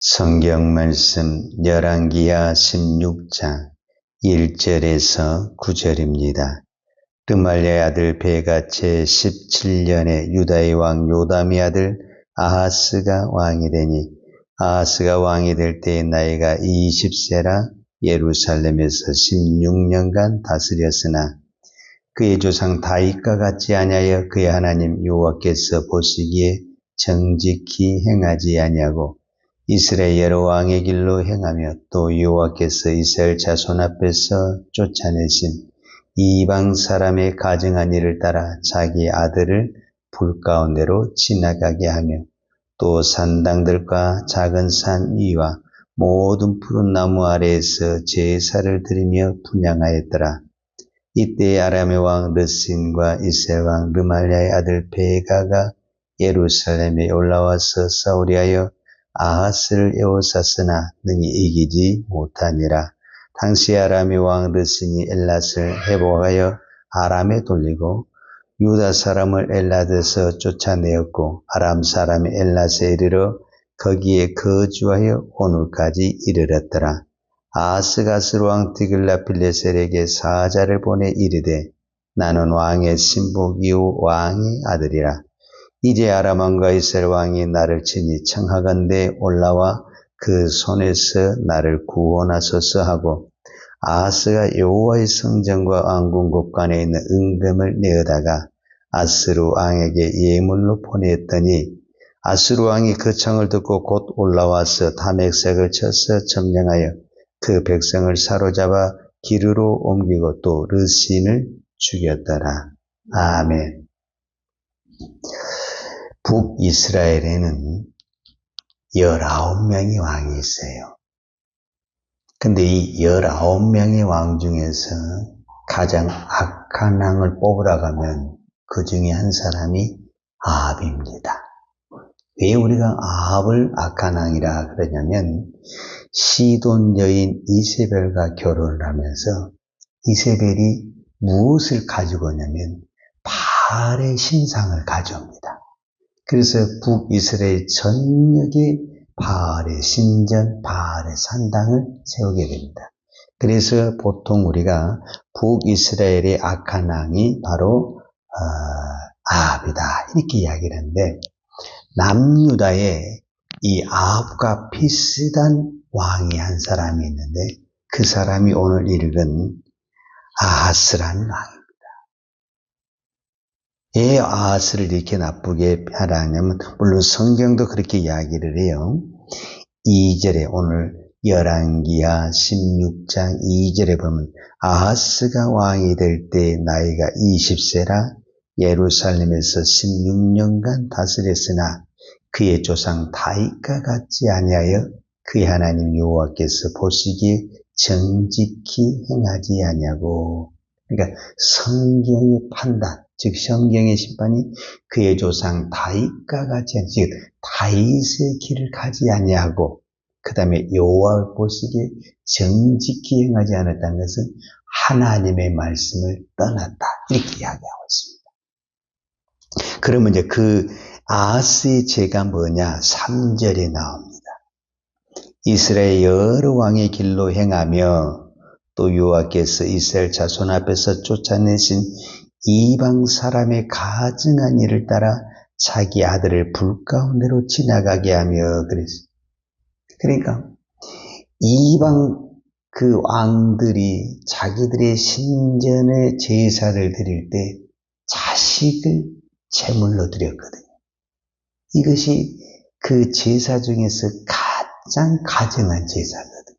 성경 말씀 열왕기하 16장 1절에서 9절입니다. 르말랴의 아들 베가 제17년에 유다의 왕 요담의 아들 아하스가 왕이 되니 아하스가 왕이 될 때의 나이가 20세라 예루살렘에서 16년간 다스렸으나 그의 조상 다윗과 같지 아니하여 그의 하나님 여호와께서 보시기에 정직히 행하지 아니하고 이스라엘 여러 왕의 길로 행하며 또 여호와께서 이스라엘 자손 앞에서 쫓아내신 이방 사람의 가증한 일을 따라 자기 아들을 불 가운데로 지나가게 하며 또 산당들과 작은 산 위와 모든 푸른 나무 아래에서 제사를 드리며 분향하였더라. 이때 아람의 왕 르신과 이스라엘 왕 르말랴의 아들 베가가 예루살렘에 올라와서 싸우려 하여 아하스를 에워쌌으나 능히 이기지 못하니라. 당시 아람의 왕 르신이 엘랏을 회복하여 아람에 돌리고 유다 사람을 엘랏에서 쫓아내었고 아람 사람이 엘랏에 이르러 거기에 거주하여 오늘까지 이르렀더라. 아하스가 아스루 왕 디글라필레셀에게 사자를 보내 이르되 나는 왕의 신복이요 왕의 아들이라. 이제 아람 왕과 이스라엘 왕이 나를 치니 청하건대 올라와 그 손에서 나를 구원하소서 하고 아하스가 여호와의 성전과 왕궁 곳간에 있는 은금을 내어다가 아스루 왕에게 예물로 보냈더니 아스루 왕이 그 청을 듣고 곧 올라와서 다맥색을 쳐서 점령하여 그 백성을 사로잡아 기르로 옮기고 또 르신을 죽였더라. 아멘. 북이스라엘에는 19명의 왕이 있어요. 근데 이 19명의 왕 중에서 가장 악한 왕을 뽑으라고 하면 그 중에 한 사람이 아합입니다. 왜 우리가 아합을 악한 왕이라 그러냐면 시돈 여인 이세벨과 결혼을 하면서 이세벨이 무엇을 가지고 오냐면 바알의 신상을 가져옵니다. 그래서 북이스라엘 전역에 바알의 신전, 바알의 산당을 세우게 됩니다. 그래서 보통 우리가 북이스라엘의 악한 왕이 바로 아합이다 이렇게 이야기를 하는데 남유다에 이 아합과 비슷한 왕이 한 사람이 있는데 그 사람이 오늘 읽은 아하스라는 왕입니다. 왜 아하스를 이렇게 나쁘게 하라냐면 물론 성경도 그렇게 이야기를 해요. 2절에 오늘 열왕기하 16장 2절에 보면 아하스가 왕이 될 때 나이가 20세라 예루살렘에서 16년간 다스렸으나 그의 조상 다윗과 같지 아니하여 그의 하나님 여호와께서 보시기에 정직히 행하지 아니하고 그러니까 성경의 판단 즉 성경의 심판이 그의 조상 다윗과 같이 즉 다윗의 길을 가지 아니하고 그 다음에 여호와 보시기에 정직히 행하지 않았다는 것은 하나님의 말씀을 떠났다 이렇게 이야기하고 있습니다. 그러면 이제 그 아하스의 죄가 뭐냐 3절에 나옵니다. 이스라엘 여러 왕의 길로 행하며 또 여호와께서 이스라엘 자손 앞에서 쫓아내신 이방 사람의 가증한 일을 따라 자기 아들을 불 가운데로 지나가게 하며 그랬어요. 그러니까 이방 그 왕들이 자기들의 신전에 제사를 드릴 때 자식을 제물로 드렸거든요. 이것이 그 제사 중에서 가장 가증한 제사거든요.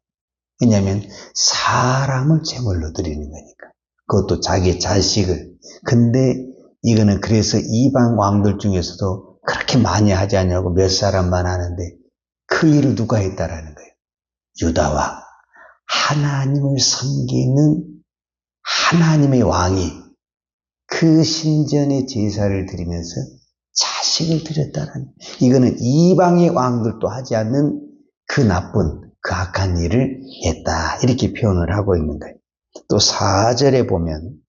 왜냐하면 사람을 제물로 드리는 거니까. 그것도 자기 자식을. 근데 이거는 그래서 이방 왕들 중에서도 그렇게 많이 하지 않냐고 몇 사람만 하는데 그 일을 누가 했다라는 거예요. 유다와 하나님을 섬기는 하나님의 왕이 그 신전에 제사를 드리면서 자식을 드렸다라는 이거는 이방의 왕들도 하지 않는 그 나쁜 그 악한 일을 했다 이렇게 표현을 하고 있는 거예요. 또 4절에 보면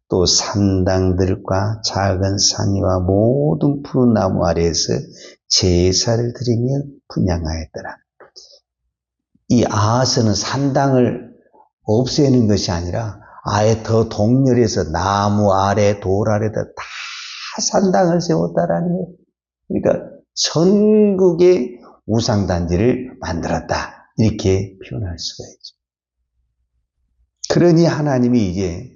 또 산당들과 작은 산이와 모든 푸른 나무 아래에서 제사를 드리며 분향하였더라. 이 아하스는 산당을 없애는 것이 아니라 아예 더 동렬해서 나무 아래 돌 아래다 다 산당을 세웠다라는 거예요. 그러니까 전국의 우상단지를 만들었다. 이렇게 표현할 수가 있죠. 그러니 하나님이 이제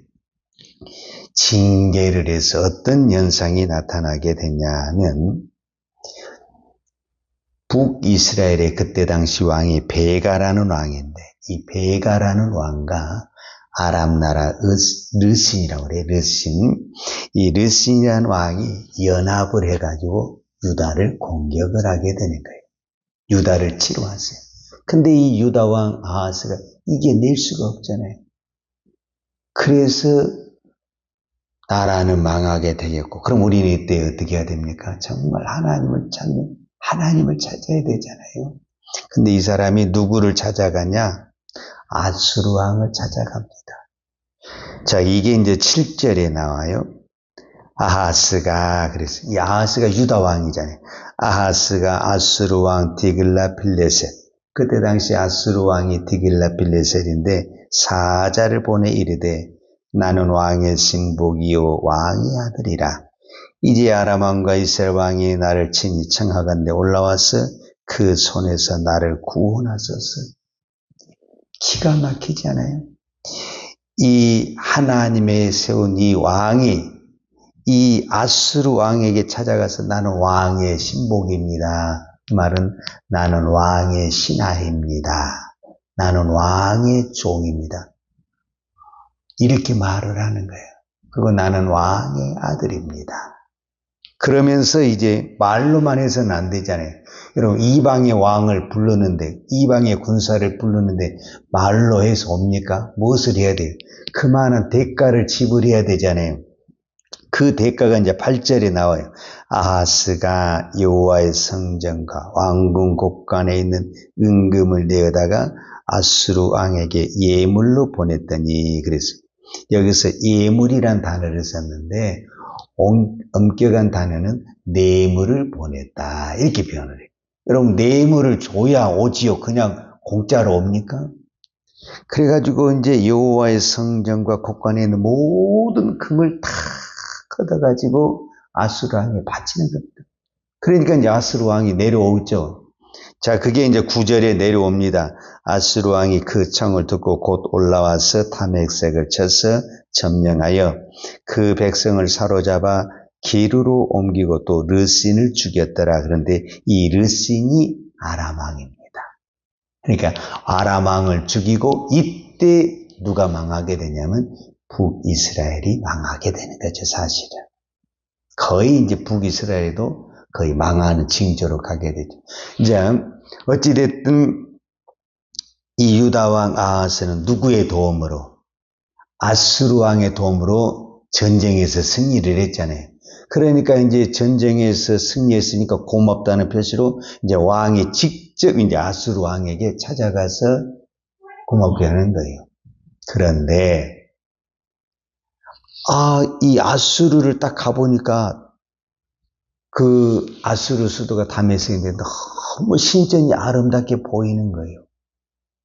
징계를 해서 어떤 현상이 나타나게 됐냐면 북이스라엘의 그때 당시 왕이 베가라는 왕인데 이 베가라는 왕과 아람 나라 르신이라고 그래요. 이 르신이라는 왕이 연합을 해가지고 유다를 공격을 하게 되는 거예요. 유다를 치러 왔어요. 근데 이 유다 왕 아하스가 이겨낼 수가 없잖아요. 그래서 나라는 망하게 되겠고, 그럼 우리는 이때 어떻게 해야 됩니까? 정말 하나님을 찾아야 되잖아요. 근데 이 사람이 누구를 찾아가냐? 아수르 왕을 찾아갑니다. 자, 이게 이제 7절에 나와요. 아하스가, 그래서 이 아하스가 유다 왕이잖아요. 아하스가 아수르 왕 디글라필레셋, 그때 당시 아수르 왕이 디글라필레셋인데 사자를 보내 이르되 나는 왕의 신복이요 왕의 아들이라. 이제 아람 왕과 이스라엘 왕이 나를 친히 청하건대 올라와서 그 손에서 나를 구원하소서. 기가 막히지 않아요? 이 하나님의 세운 이 왕이 이 아수르 왕에게 찾아가서 나는 왕의 신복입니다. 그 말은 나는 왕의 신하입니다. 나는 왕의 종입니다. 이렇게 말을 하는 거예요. 그리고 나는 왕의 아들입니다. 그러면서 이제 말로만 해서는 안 되잖아요. 여러분 이방의 왕을 부르는데 이방의 군사를 부르는데 말로 해서 옵니까? 무엇을 해야 돼요? 그만한 대가를 지불해야 되잖아요. 그 대가가 이제 8절에 나와요. 아하스가 여호와의 성전과 왕궁 곳간에 있는 은금을 내어다가 아수르 왕에게 예물로 보냈더니, 그래서 여기서 예물이란 단어를 썼는데 엄격한 단어는 뇌물을 보냈다 이렇게 표현을 해요. 여러분 뇌물을 줘야 오지요. 그냥 공짜로 옵니까? 그래가지고 이제 여호와의 성전과 곳간에 있는 모든 금을 다 걷어가지고 아수르 왕에 바치는 겁니다. 그러니까 이제 아수르 왕이 내려오죠. 자, 그게 이제 9절에 내려옵니다. 아수르 왕이 그 청을 듣고 곧 올라와서 탐핵색을 쳐서 점령하여 그 백성을 사로잡아 기르로 옮기고 또 르신을 죽였더라. 그런데 이 르신이 아람 왕입니다. 그러니까 아람 왕을 죽이고 이때 누가 망하게 되냐면 북이스라엘이 망하게 되는 거죠, 사실은. 거의 이제 북이스라엘도 거의 망하는 징조로 가게 되죠. 이제 어찌됐든 이 유다왕 아하스는 누구의 도움으로? 아수르 왕의 도움으로 전쟁에서 승리를 했잖아요. 그러니까 이제 전쟁에서 승리했으니까 고맙다는 표시로 이제 왕이 직접 이제 아수르 왕에게 찾아가서 고맙게 하는 거예요. 그런데 이 아수르를 딱 가보니까 그 아수르 수도가 다메섹인데 너무 신전이 아름답게 보이는 거예요.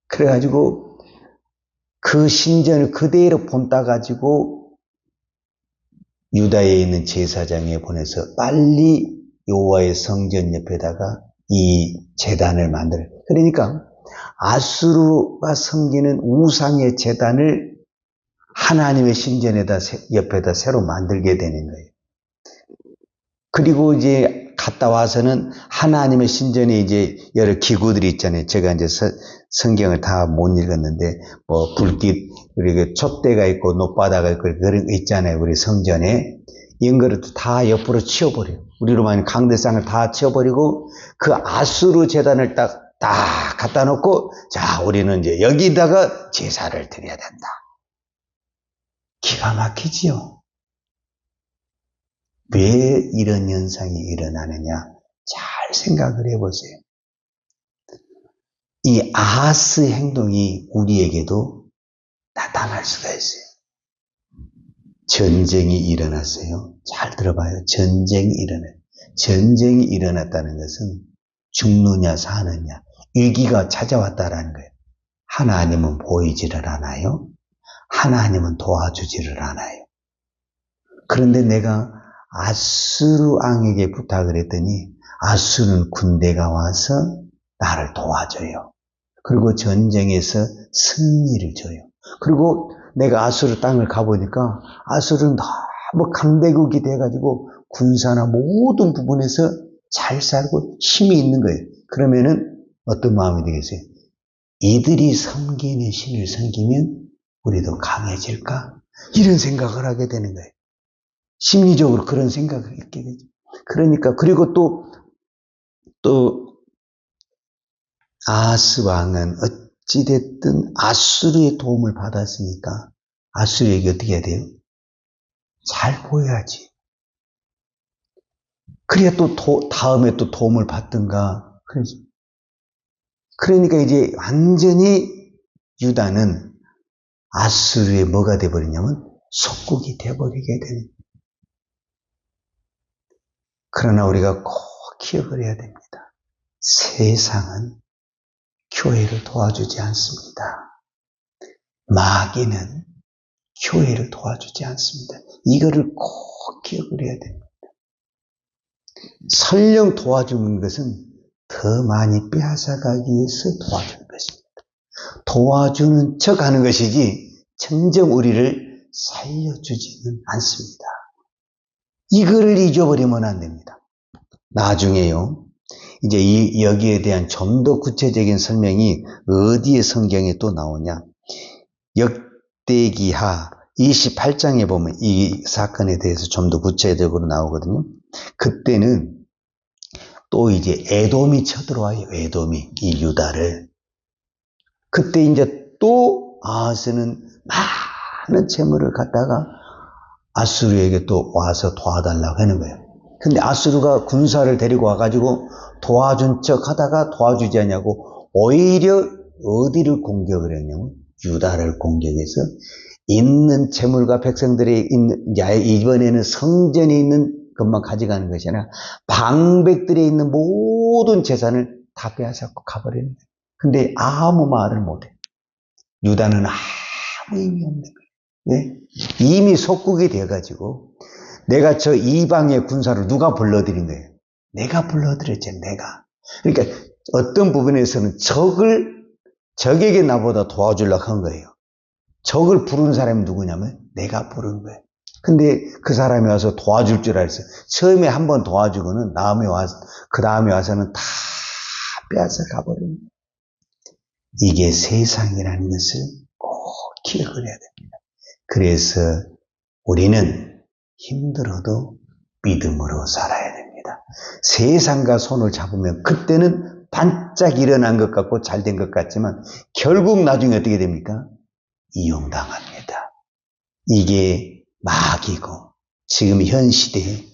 그래가지고 그 신전을 그대로 본따 가지고 유다에 있는 제사장에 보내서 빨리 여호와의 성전 옆에다가 이 제단을 만들어요. 그러니까 아수르가 섬기는 우상의 제단을 하나님의 신전에다 옆에다 새로 만들게 되는 거예요. 그리고 이제 갔다 와서는 하나님의 신전에 이제 여러 기구들이 있잖아요. 제가 이제 성경을 다 못 읽었는데 뭐 불빛 그리고 촛대가 있고 높바다가 있고 그런 거 있잖아요. 우리 성전에 이런 거를 다 옆으로 치워버려요. 우리로 말하면 강대상을 다 치워버리고 그 아수르 제단을 딱 갖다 놓고 자 우리는 이제 여기다가 제사를 드려야 된다. 기가 막히지요. 왜 이런 현상이 일어나느냐? 잘 생각을 해보세요. 이 아하스 행동이 우리에게도 나타날 수가 있어요. 전쟁이 일어났어요. 잘 들어봐요. 전쟁이 일어났다는 것은 죽느냐 사느냐 위기가 찾아왔다라는 거예요. 하나님은 보이지를 않아요. 하나님은 도와주지를 않아요. 그런데 내가 아수르 왕에게 부탁을 했더니 아수르 군대가 와서 나를 도와줘요. 그리고 전쟁에서 승리를 줘요. 그리고 내가 아수르 땅을 가보니까 아수르는 너무 강대국이 돼가지고 군사나 모든 부분에서 잘 살고 힘이 있는 거예요. 그러면은 어떤 마음이 되겠어요? 이들이 섬기는 신을 섬기면 우리도 강해질까? 이런 생각을 하게 되는 거예요. 심리적으로 그런 생각을 갖게 되죠. 그러니까 그리고 또 아하스 왕은 어찌됐든 아수르의 도움을 받았으니까 아수르에게 어떻게 해야 돼요? 잘 보여야지. 그래야 또 다음에 또 도움을 받든가. 그러니까 이제 완전히 유다는 아수르의 뭐가 돼버리냐면 속국이 돼버리게 되는. 그러나 우리가 꼭 기억을 해야 됩니다. 세상은 교회를 도와주지 않습니다. 마귀는 교회를 도와주지 않습니다. 이거를 꼭 기억을 해야 됩니다. 설령 도와주는 것은 더 많이 빼앗아가기 위해서 도와주는 것입니다. 도와주는 척 하는 것이지 정녕 우리를 살려주지는 않습니다. 이거를 잊어버리면 안 됩니다. 나중에요. 이제 여기에 대한 좀 더 구체적인 설명이 어디에 성경에 또 나오냐. 역대기하 28장에 보면 이 사건에 대해서 좀 더 구체적으로 나오거든요. 그때는 또 이제 에돔이 쳐들어와요. 에돔이 이 유다를. 그때 이제 또 아하스는 많은 재물을 갖다가 아수르에게 또 와서 도와달라고 하는 거예요. 근데 아수르가 군사를 데리고 와가지고 도와준 척 하다가 도와주지 않냐고 오히려 어디를 공격을 했냐면 유다를 공격해서 있는 재물과 백성들이 있는, 이번에는 성전에 있는 것만 가져가는 것이 아니라 방백들에 있는 모든 재산을 다 빼앗았고 가버리는 거예요. 근데 아무 말을 못해. 유다는 아무 의미 없는 거예요. 왜? 이미 속국이 돼가지고 내가 저 이방의 군사를 누가 불러들인 거예요? 내가 불러들였지, 내가. 그러니까 어떤 부분에서는 적에게 나보다 도와주려고 한 거예요. 적을 부른 사람이 누구냐면 내가 부른 거예요. 근데 그 사람이 와서 도와줄 줄 알았어요. 처음에 한번 도와주고는 그 다음에 와서는 다 빼앗아 가버리는 거예요. 이게 세상이라는 것을 꼭 기억을 해야 됩니다. 그래서 우리는 힘들어도 믿음으로 살아야 됩니다. 세상과 손을 잡으면 그때는 반짝 일어난 것 같고 잘된 것 같지만 결국 나중에 어떻게 됩니까? 이용당합니다. 이게 마귀고 지금 현 시대의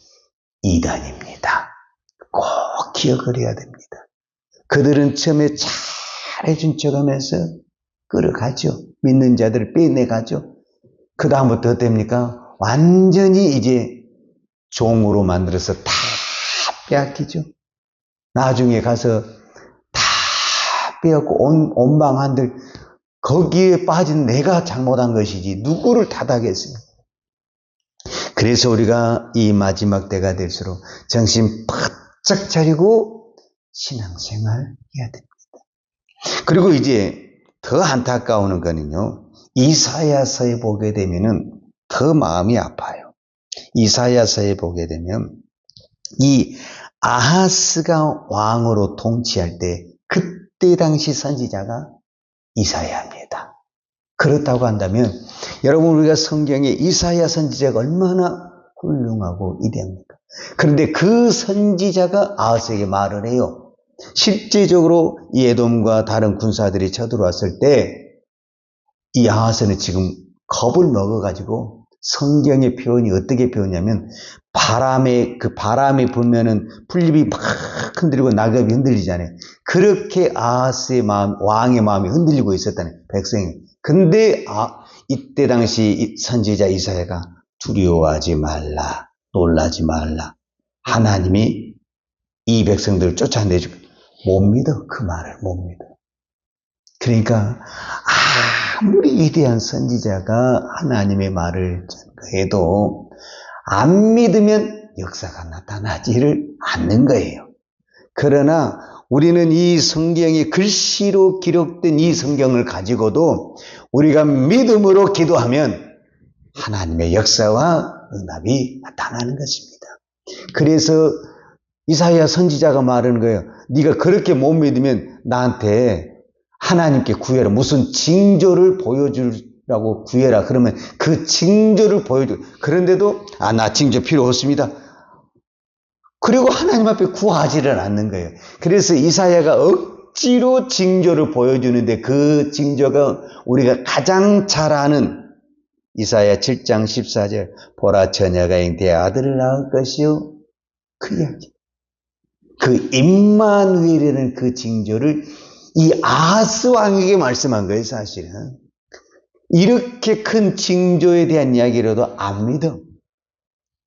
이단입니다. 꼭 기억을 해야 됩니다. 그들은 처음에 잘해준 척하면서 끌어가죠. 믿는 자들을 빼내가죠. 그 다음부터 어떻습니까? 완전히 이제 종으로 만들어서 다 빼앗기죠. 나중에 가서 다 빼앗고 온방한들 거기에 빠진 내가 잘못한 것이지 누구를 탓하겠습니까? 그래서 우리가 이 마지막 때가 될수록 정신 바짝 차리고 신앙생활 해야 됩니다. 그리고 이제 더 안타까운 거는요. 이사야서에 보게 되면은 더 마음이 아파요. 이사야서에 보게 되면 이 아하스가 왕으로 통치할 때 그때 당시 선지자가 이사야입니다. 그렇다고 한다면 여러분 우리가 성경에 이사야 선지자가 얼마나 훌륭하고 위대합니까? 그런데 그 선지자가 아하스에게 말을 해요. 실제적으로 이 에돔과 다른 군사들이 쳐들어왔을 때 이 아하스는 지금 겁을 먹어가지고 성경의 표현이 어떻게 표현냐면 바람이 불면은 풀잎이 막 흔들리고 낙엽이 흔들리잖아요. 그렇게 아하스의 마음, 왕의 마음이 흔들리고 있었다는 백성이. 근데 이때 당시 선지자 이사야가 두려워하지 말라, 놀라지 말라. 하나님이 이 백성들을 쫓아내주고 못 믿어. 그 말을 못 믿어. 그러니까 아무리 위대한 선지자가 하나님의 말을 전거해도 안 믿으면 역사가 나타나지를 않는 거예요. 그러나 우리는 이 성경이 글씨로 기록된 이 성경을 가지고도 우리가 믿음으로 기도하면 하나님의 역사와 응답이 나타나는 것입니다. 그래서 이사야 선지자가 말하는 거예요. 네가 그렇게 못 믿으면 나한테 하나님께 구해라. 무슨 징조를 보여주라고 구해라. 그러면 그 징조를 보여줘. 그런데도 나 징조 필요 없습니다. 그리고 하나님 앞에 구하지를 않는 거예요. 그래서 이사야가 억지로 징조를 보여주는데 그 징조가 우리가 가장 잘 아는 이사야 7장 14절 보라 처녀가 잉태해 아들을 낳을 것이요. 그 이야기. 그 임마누엘이라는 그 징조를 이 아하스 왕에게 말씀한 거예요. 사실은. 이렇게 큰 징조에 대한 이야기라도 안 믿어.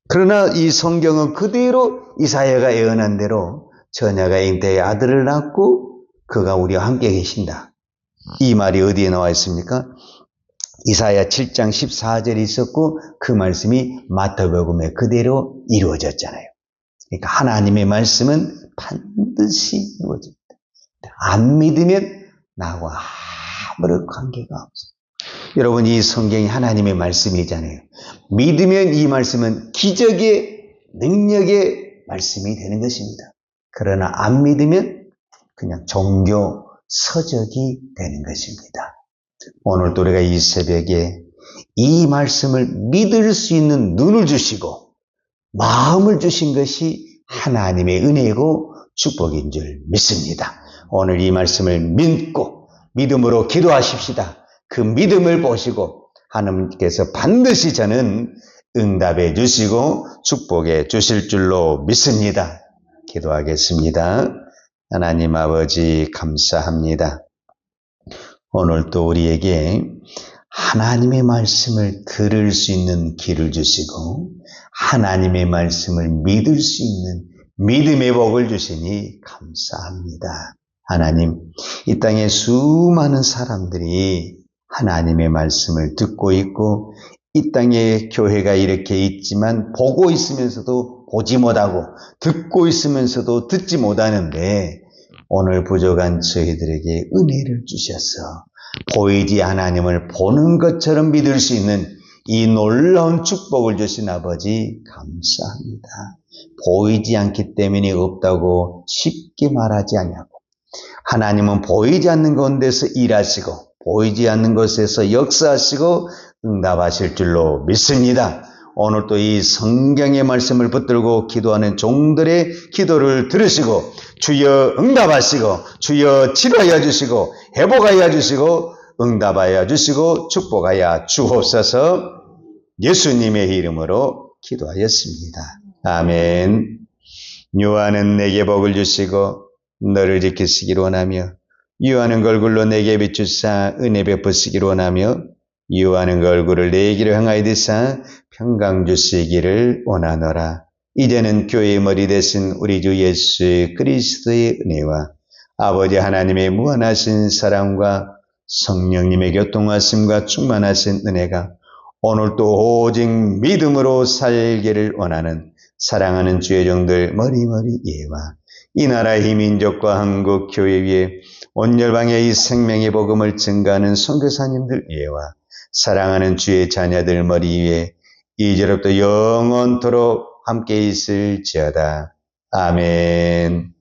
그러나 이 성경은 그대로 이사야가 예언한 대로 처녀가 잉태해 아들을 낳고 그가 우리와 함께 계신다. 이 말이 어디에 나와 있습니까? 이사야 7장 14절이 있었고 그 말씀이 마태복음에 그대로 이루어졌잖아요. 그러니까 하나님의 말씀은 반드시 이루어집니다. 안 믿으면 나하고 아무런 관계가 없어요. 여러분, 이 성경이 하나님의 말씀이잖아요. 믿으면 이 말씀은 기적의 능력의 말씀이 되는 것입니다. 그러나 안 믿으면 그냥 종교 서적이 되는 것입니다. 오늘도 우리가 이 새벽에 이 말씀을 믿을 수 있는 눈을 주시고 마음을 주신 것이 하나님의 은혜고 축복인 줄 믿습니다. 오늘 이 말씀을 믿고 믿음으로 기도하십시다. 그 믿음을 보시고 하나님께서 반드시 저는 응답해 주시고 축복해 주실 줄로 믿습니다. 기도하겠습니다. 하나님 아버지 감사합니다. 오늘 또 우리에게 하나님의 말씀을 들을 수 있는 길을 주시고 하나님의 말씀을 믿을 수 있는 믿음의 복을 주시니 감사합니다. 하나님, 이 땅에 수많은 사람들이 하나님의 말씀을 듣고 있고 이 땅에 교회가 이렇게 있지만 보고 있으면서도 보지 못하고 듣고 있으면서도 듣지 못하는데 오늘 부족한 저희들에게 은혜를 주셔서 보이지 하나님을 보는 것처럼 믿을 수 있는 이 놀라운 축복을 주신 아버지 감사합니다. 보이지 않기 때문에 없다고 쉽게 말하지 않냐고. 하나님은 보이지 않는 가운데서 일하시고 보이지 않는 곳에서 역사하시고 응답하실 줄로 믿습니다. 오늘 또 이 성경의 말씀을 붙들고 기도하는 종들의 기도를 들으시고 주여 응답하시고 주여 치료하여 주시고 회복하여 주시고 응답하여 주시고 축복하여 주옵소서. 예수님의 이름으로 기도하였습니다. 아멘. 유하는 내게 복을 주시고 너를 지키시기를 원하며 유하는 얼굴로 내게 비추사 은혜 베푸시기를 원하며 유하는 얼굴을 내 길을 향하여 드사 평강 주시기를 원하노라. 이제는 교회의 머리 되신 우리 주 예수 그리스도의 은혜와 아버지 하나님의 무한하신 사랑과 성령님의 교통하심과 충만하신 은혜가 오늘도 오직 믿음으로 살기를 원하는 사랑하는 주의 종들 머리머리 예와 이 나라의 민족과 한국 교회 위에 온 열방의 이 생명의 복음을 증가하는 선교사님들 예와 사랑하는 주의 자녀들 머리 위에 이제로부터 영원토록 함께 있을지어다. 아멘.